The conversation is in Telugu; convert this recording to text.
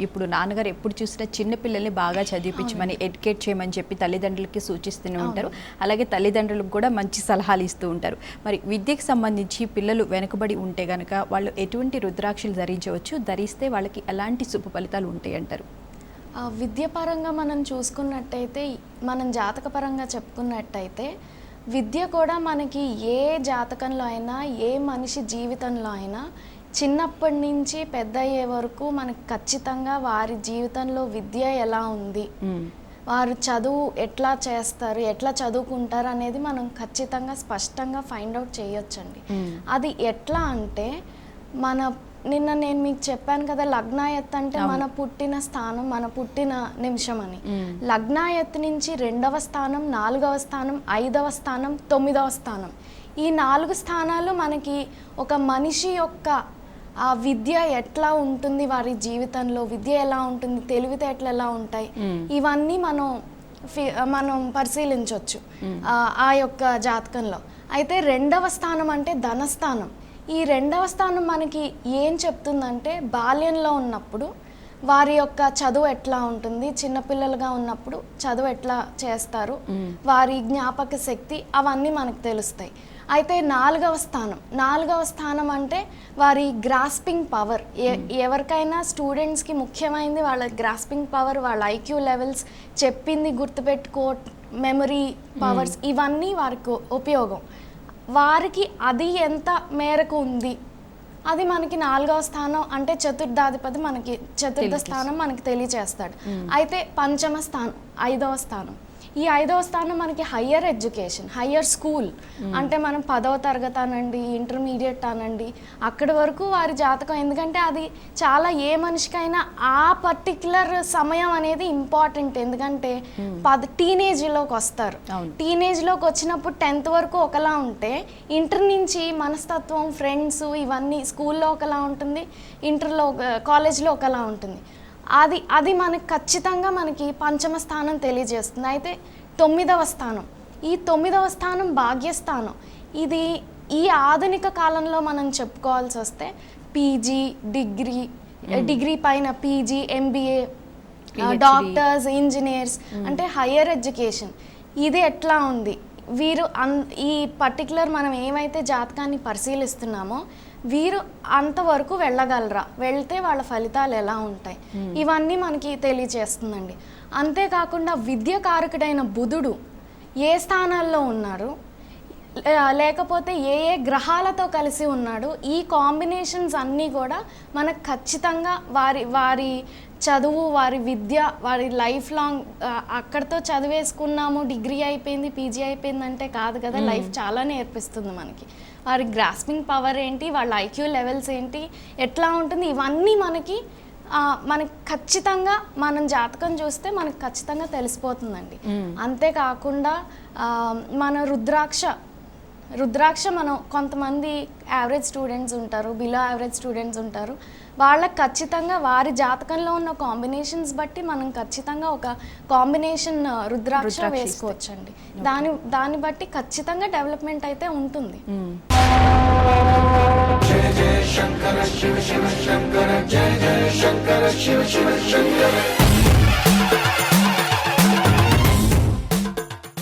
ఇప్పుడు నాన్నగారు ఎప్పుడు చూసినా చిన్న పిల్లల్ని బాగా చదివించమని ఎడ్యుకేట్ చేయమని చెప్పి తల్లిదండ్రులకి సూచిస్తూనే ఉంటారు. అలాగే తల్లిదండ్రులకు కూడా మంచి సలహాలు ఇస్తూ ఉంటారు. మరి విద్యకు సంబంధించి పిల్లలు వెనుకబడి ఉంటే గనక వాళ్ళు ఎటువంటి రుద్రాక్షలు ధరించవచ్చు, ధరిస్తే వాళ్ళకి ఎలాంటి శుభ ఫలితాలు ఉంటాయి అంటారు? విద్యపరంగా మనం చూసుకున్నట్టయితే, మనం జాతకపరంగా చెప్పుకున్నట్టయితే, విద్య కూడా మనకి ఏ జాతకంలో అయినా, ఏ మనిషి జీవితంలో అయినా చిన్నప్పటి నుంచి పెద్ద అయ్యే వరకు మనకు ఖచ్చితంగా వారి జీవితంలో విద్య ఎలా ఉంది, వారు చదువు ఎట్లా చేస్తారు, ఎట్లా చదువుకుంటారు అనేది మనం ఖచ్చితంగా స్పష్టంగా ఫైండ్ అవుట్ చేయొచ్చండి. అది ఎట్లా అంటే, నిన్న నేను మీకు చెప్పాను కదా, లగ్నాయత్ అంటే మన పుట్టిన స్థానం, మన పుట్టిన నిమిషం అని. లగ్నాయత్ నుంచి 2వ స్థానం, 4వ స్థానం, 5వ స్థానం, 9వ స్థానం, ఈ 4 స్థానాలు మనకి ఒక మనిషి యొక్క ఆ విద్య ఎట్లా ఉంటుంది, వారి జీవితంలో విద్య ఎలా ఉంటుంది, తెలివితేటలు ఎలా ఉంటాయి, ఇవన్నీ మనం పరిశీలించవచ్చు ఆ యొక్క జాతకంలో. అయితే 2వ స్థానం అంటే ధనస్థానం. ఈ 2వ స్థానం మనకి ఏం చెప్తుందంటే, బాల్యంలో ఉన్నప్పుడు వారి యొక్క చదువు ఎట్లా ఉంటుంది, చిన్నపిల్లలుగా ఉన్నప్పుడు చదువు ఎట్లా చేస్తారు, వారి జ్ఞాపక శక్తి, అవన్నీ మనకు తెలుస్తాయి. అయితే 4వ స్థానం అంటే వారి గ్రాస్పింగ్ పవర్. ఎవరికైనా స్టూడెంట్స్కి ముఖ్యమైనది వాళ్ళ గ్రాస్పింగ్ పవర్, వాళ్ళ ఐక్యూ లెవెల్స్, చెప్పింది గుర్తుపెట్టుకో, మెమరీ పవర్స్, ఇవన్నీ వారికి ఉపయోగం. వారికి అది ఎంత మేరకు ఉంది, అది మనకి 4వ స్థానం అంటే చతుర్థాధిపతి మనకి చతుర్థ స్థానం మనకి తెలియచేస్తాడు. అయితే 5వ స్థానం 5వ స్థానం, ఈ 5వ స్థానం మనకి హయ్యర్ ఎడ్యుకేషన్, హయ్యర్ స్కూల్. అంటే మనం 10వ తరగతి అనండి, ఇంటర్మీడియట్ అనండి, అక్కడి వరకు వారి జాతకం. ఎందుకంటే అది చాలా, ఏ మనిషికైనా ఆ పర్టిక్యులర్ సమయం అనేది ఇంపార్టెంట్. ఎందుకంటే టీనేజ్లోకి వస్తారు. టీనేజ్లోకి వచ్చినప్పుడు 10th వరకు ఒకలా ఉంటే, ఇంటర్ నుంచి మనస్తత్వం, ఫ్రెండ్స్, ఇవన్నీ స్కూల్లో ఒకలా ఉంటుంది, ఇంటర్లో కాలేజ్లో ఒకలా ఉంటుంది. అది మనకి ఖచ్చితంగా మనకి 5వ స్థానం తెలియజేస్తుంది. అయితే 9వ స్థానం, ఈ 9వ స్థానం భాగ్యస్థానం. ఇది ఈ ఆధునిక కాలంలో మనం చెప్పుకోవాల్సి వస్తే పీజీ, డిగ్రీ పైన పీజీ, ఎంబీఏ, డాక్టర్స్, ఇంజనీర్స్, అంటే హయ్యర్ ఎడ్యుకేషన్. ఇది ఎట్లా ఉంది, వీరు ఈ పర్టికులర్ మనం ఏమైతే జాతకాన్ని పరిశీలిస్తున్నామో వీరు అంతవరకు వెళ్ళగలరా, వెళ్తే వాళ్ళ ఫలితాలు ఎలా ఉంటాయి, ఇవన్నీ మనకి తెలియజేస్తుందండి. అంతేకాకుండా విద్యాకారకుడైన బుధుడు ఏ స్థానాల్లో ఉన్నారు, లేకపోతే ఏ గ్రహాలతో కలిసి ఉన్నాడు, ఈ కాంబినేషన్స్ అన్నీ కూడా మనకు ఖచ్చితంగా వారి చదువు, వారి విద్య, వారి లైఫ్ లాంగ్ అక్కడితో చదివేసుకున్నాము, డిగ్రీ అయిపోయింది, పీజీ అయిపోయింది అంటే కాదు కదా. లైఫ్ చాలా నేర్పిస్తుంది మనకి. వారి గ్రాస్పింగ్ పవర్ ఏంటి, వాళ్ళ ఐక్యూ లెవెల్స్ ఏంటి, ఎట్లా ఉంటుంది, ఇవన్నీ మనకి ఖచ్చితంగా మనం జాతకం చూస్తే మనకు ఖచ్చితంగా తెలిసిపోతుందండి. అంతేకాకుండా మన రుద్రాక్ష మనం కొంతమంది యావరేజ్ స్టూడెంట్స్ ఉంటారు, బిలో యావరేజ్ స్టూడెంట్స్ ఉంటారు, వాళ్ళకి ఖచ్చితంగా వారి జాతకంలో ఉన్న కాంబినేషన్స్ బట్టి మనం ఖచ్చితంగా ఒక కాంబినేషన్ రుద్రాక్ష వేసుకోవచ్చండి. దాన్ని బట్టి ఖచ్చితంగా డెవలప్మెంట్ అయితే ఉంటుంది. జయ జయ శంకర శివ శివ శంకర, జయ జయ శంకర శివ శివ శంకర.